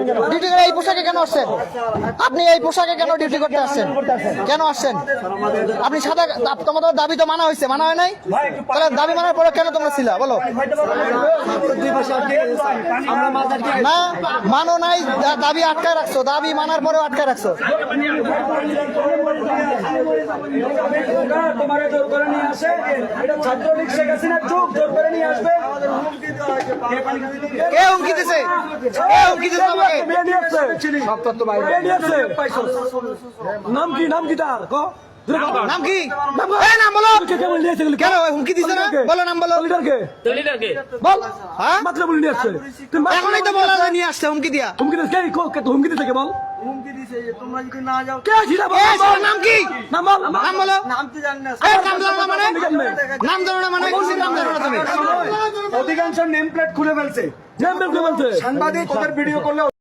Duty করে এই পোশাকে কেন আসছেন? আপনি এই পোশাকে কেন ডিউটি করতে আসছেন? কেন আসছেন? আপনি সাদা, তোমাদের দাবি তো মানা হয়েছে, মানা হয় নাই? তাহলে দাবি মানার পরে কেন তোমরা ছিলা বলো? না মানো নাই, দাবি আটকায় রাখছো, দাবি মানার পরেও আটকায় রাখছো। কে হুমকি দিছে? কে হুমকি দিছে আমাকে? নাম কি তার নাম কি? নাম বলো। কেন হুমকি দিছে না? বলো নাম বলো। বল। হ্যাঁ মাত্র বলে নিয়ে আসছে। এখনই তো বলা নিয়ে আসছে হুমকি দিয়া। হুমকি দিছে হুমকি দিছে কে বল? হুমকি দিছে যে তোমরা যদি না যাও। কে ছিলা বল? নাম কি? নাম বল। নাম বলো। নাম তো জানি না। নাম জানো না মানে? নাম জানো না মানে? কিসের নাম জানো না তুমি? অধিকাংশ নেম প্লেট খুলে ফেলছে। নেম বের করে বলছে। সাংবাদিক ওদের ভিডিও করলে